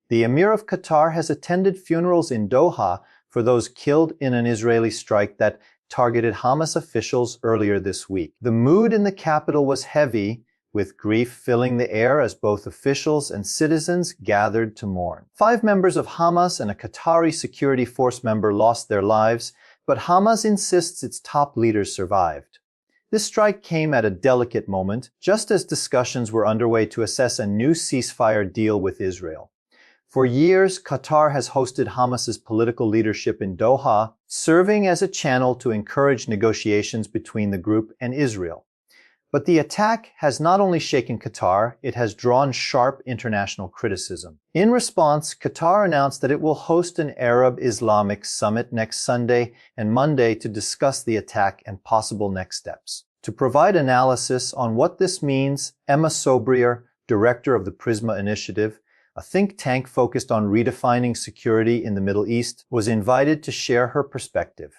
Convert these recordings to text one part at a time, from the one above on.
The Emir of Qatar has attended funerals in Doha for those killed in an Israeli strike that targeted Hamas officials earlier this week. The mood in the capital was heavy, with grief filling the air as both officials and citizens gathered to mourn. 5 members of Hamas and a Qatari security force member lost their lives, but Hamas insists its top leaders survived. This strike came at a delicate moment, just as discussions were underway to assess a new ceasefire deal with Israel. For years, Qatar has hosted Hamas's political leadership in Doha, serving as a channel to encourage negotiations between the group and Israel. But the attack has not only shaken Qatar, it has drawn sharp international criticism. In response, Qatar announced that it will host an Arab-Islamic summit next Sunday and Monday to discuss the attack and possible next steps. To provide analysis on what this means, Emma Sobrier, director of the Prisma Initiative, a think tank focused on redefining security in the Middle East, was invited to share her perspective.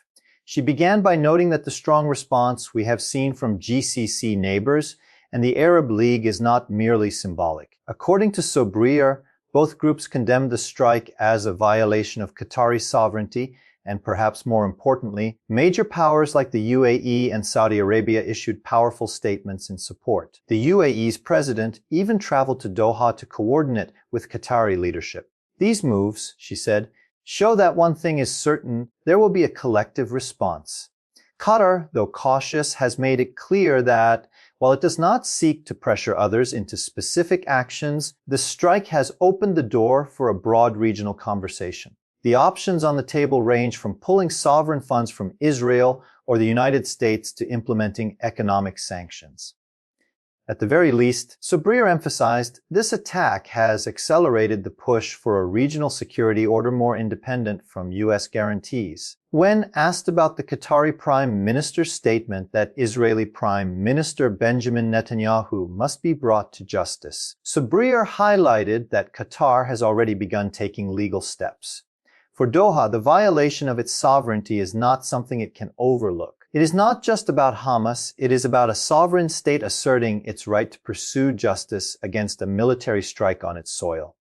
She began by noting that the strong response we have seen from GCC neighbors and the Arab League is not merely symbolic. According to Sobrier, both groups condemned the strike as a violation of Qatari sovereignty, and perhaps more importantly, major powers like the UAE and Saudi Arabia issued powerful statements in support. The UAE's president even traveled to Doha to coordinate with Qatari leadership. These moves, she said, show that one thing is certain: there will be a collective response. Qatar, though cautious, has made it clear that, while it does not seek to pressure others into specific actions, the strike has opened the door for a broad regional conversation. The options on the table range from pulling sovereign funds from Israel or the United States to implementing economic sanctions. At the very least, Sobrier emphasized, this attack has accelerated the push for a regional security order more independent from U.S. guarantees. When asked about the Qatari Prime Minister's statement that Israeli Prime Minister Benjamin Netanyahu must be brought to justice, Sobrier highlighted that Qatar has already begun taking legal steps. For Doha, the violation of its sovereignty is not something it can overlook. It is not just about Hamas, it is about a sovereign state asserting its right to pursue justice against a military strike on its soil.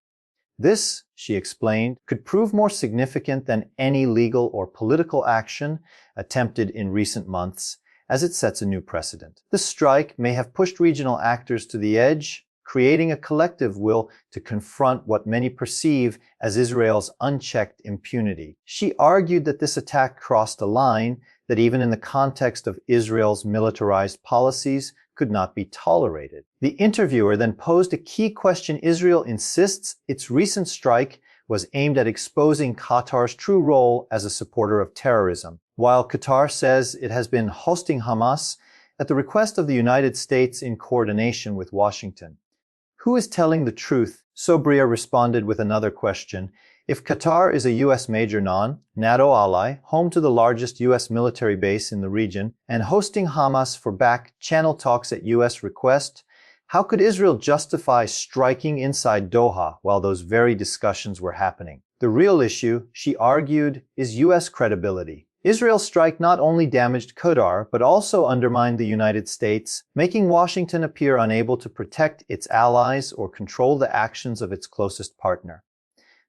This, she explained, could prove more significant than any legal or political action attempted in recent months, as it sets a new precedent. The strike may have pushed regional actors to the edge, creating a collective will to confront what many perceive as Israel's unchecked impunity. She argued that this attack crossed a line that even in the context of Israel's militarized policies could not be tolerated. The interviewer then posed a key question. Israel insists its recent strike was aimed at exposing Qatar's true role as a supporter of terrorism, while Qatar says it has been hosting Hamas at the request of the United States in coordination with Washington. Who is telling the truth? Sobrier responded with another question. If Qatar is a U.S. major non-NATO ally, home to the largest U.S. military base in the region, and hosting Hamas for back-channel talks at U.S. request, how could Israel justify striking inside Doha while those very discussions were happening? The real issue, she argued, is U.S. credibility. Israel's strike not only damaged Qatar, but also undermined the United States, making Washington appear unable to protect its allies or control the actions of its closest partner.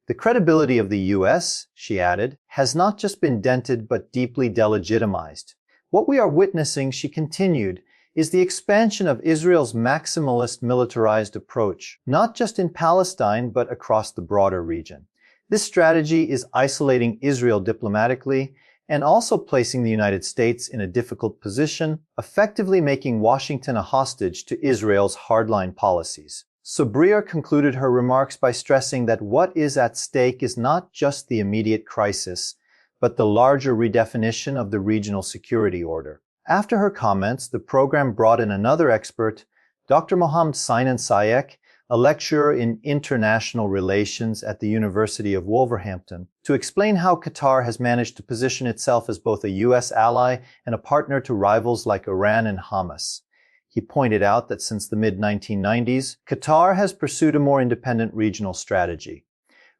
The credibility of the U.S., she added, has not just been dented but deeply delegitimized. What we are witnessing, she continued, is the expansion of Israel's maximalist militarized approach, not just in Palestine but across the broader region. This strategy is isolating Israel diplomatically and also placing the United States in a difficult position, effectively making Washington a hostage to Israel's hardline policies. Sobrier concluded her remarks by stressing that what is at stake is not just the immediate crisis, but the larger redefinition of the regional security order. After her comments, the program brought in another expert, Dr. Mohammed Sinan Sayek, a lecturer in international relations at the University of Wolverhampton, to explain how Qatar has managed to position itself as both a U.S. ally and a partner to rivals like Iran and Hamas. He pointed out that since the mid-1990s, Qatar has pursued a more independent regional strategy.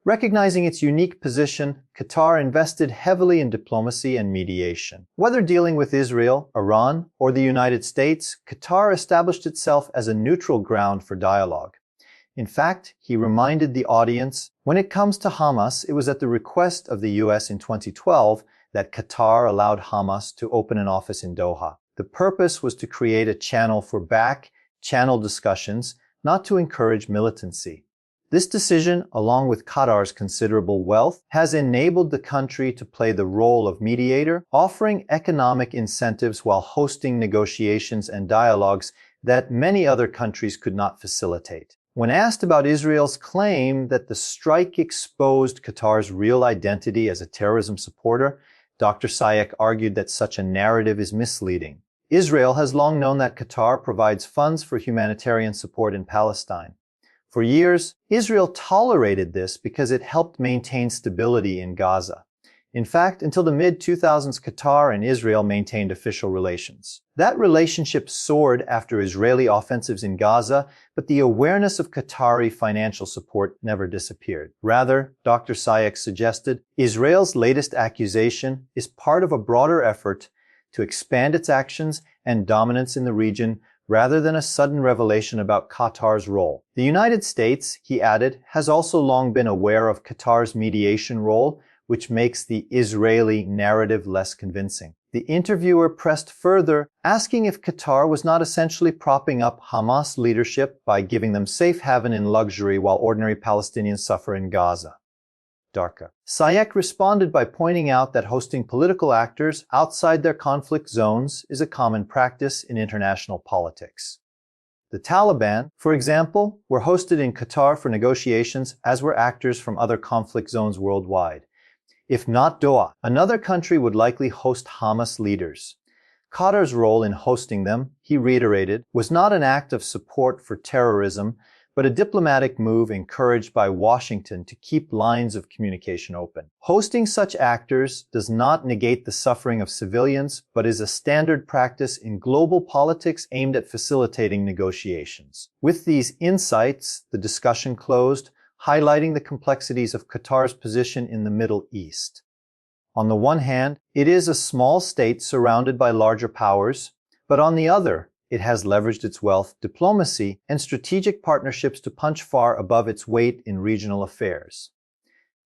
Recognizing its unique position, Qatar invested heavily in diplomacy and mediation. Whether dealing with Israel, Iran, or the United States, Qatar established itself as a neutral ground for dialogue. In fact, he reminded the audience, when it comes to Hamas, it was at the request of the US in 2012 that Qatar allowed Hamas to open an office in Doha. The purpose was to create a channel for back-channel discussions, not to encourage militancy. This decision, along with Qatar's considerable wealth, has enabled the country to play the role of mediator, offering economic incentives while hosting negotiations and dialogues that many other countries could not facilitate. When asked about Israel's claim that the strike exposed Qatar's real identity as a terrorism supporter, Dr. Sayek argued that such a narrative is misleading. Israel has long known that Qatar provides funds for humanitarian support in Palestine. For years, Israel tolerated this because it helped maintain stability in Gaza. In fact, until the mid-2000s, Qatar and Israel maintained official relations. That relationship soared after Israeli offensives in Gaza, but the awareness of Qatari financial support never disappeared. Rather, Dr. Sayek suggested, Israel's latest accusation is part of a broader effort to expand its actions and dominance in the region rather than a sudden revelation about Qatar's role. The United States, he added, has also long been aware of Qatar's mediation role, which makes the Israeli narrative less convincing. The interviewer pressed further, asking if Qatar was not essentially propping up Hamas leadership by giving them safe haven in luxury while ordinary Palestinians suffer in Gaza. Darka. Sayek responded by pointing out that hosting political actors outside their conflict zones is a common practice in international politics. The Taliban, for example, were hosted in Qatar for negotiations, as were actors from other conflict zones worldwide. If not Doha, another country would likely host Hamas leaders. Qatar's role in hosting them, he reiterated, was not an act of support for terrorism, but a diplomatic move encouraged by Washington to keep lines of communication open. Hosting such actors does not negate the suffering of civilians, but is a standard practice in global politics aimed at facilitating negotiations. With these insights, the discussion closed, highlighting the complexities of Qatar's position in the Middle East. On the one hand, it is a small state surrounded by larger powers, but on the other, it has leveraged its wealth, diplomacy, and strategic partnerships to punch far above its weight in regional affairs.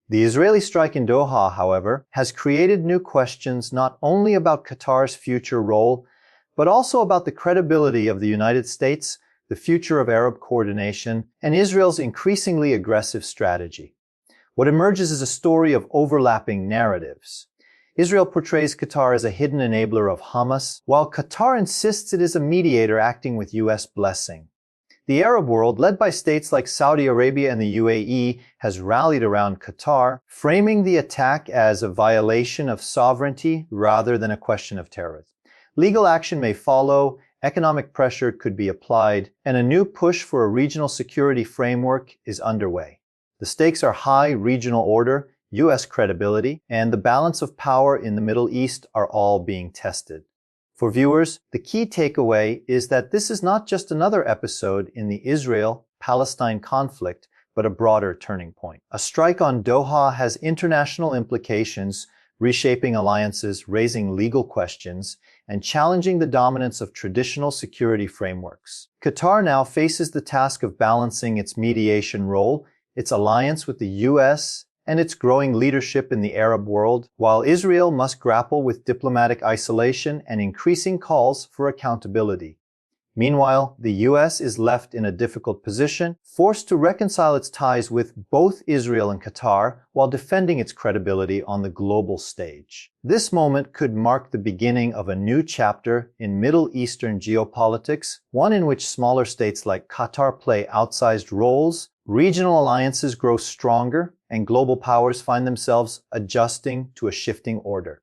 The Israeli strike in Doha, however, has created new questions not only about Qatar's future role, but also about the credibility of the United States, the future of Arab coordination, and Israel's increasingly aggressive strategy. What emerges is a story of overlapping narratives. Israel portrays Qatar as a hidden enabler of Hamas, while Qatar insists it is a mediator acting with U.S. blessing. The Arab world, led by states like Saudi Arabia and the UAE, has rallied around Qatar, framing the attack as a violation of sovereignty rather than a question of terrorism. Legal action may follow, economic pressure could be applied, and a new push for a regional security framework is underway. The stakes are high: regional order, U.S. credibility, and the balance of power in the Middle East are all being tested. For viewers, the key takeaway is that this is not just another episode in the Israel-Palestine conflict, but a broader turning point. A strike on Doha has international implications, reshaping alliances, raising legal questions, and challenging the dominance of traditional security frameworks. Qatar now faces the task of balancing its mediation role, its alliance with the U.S., and its growing leadership in the Arab world, while Israel must grapple with diplomatic isolation and increasing calls for accountability. Meanwhile, the U.S. is left in a difficult position, forced to reconcile its ties with both Israel and Qatar while defending its credibility on the global stage. This moment could mark the beginning of a new chapter in Middle Eastern geopolitics, one in which smaller states like Qatar play outsized roles, regional alliances grow stronger, and global powers find themselves adjusting to a shifting order.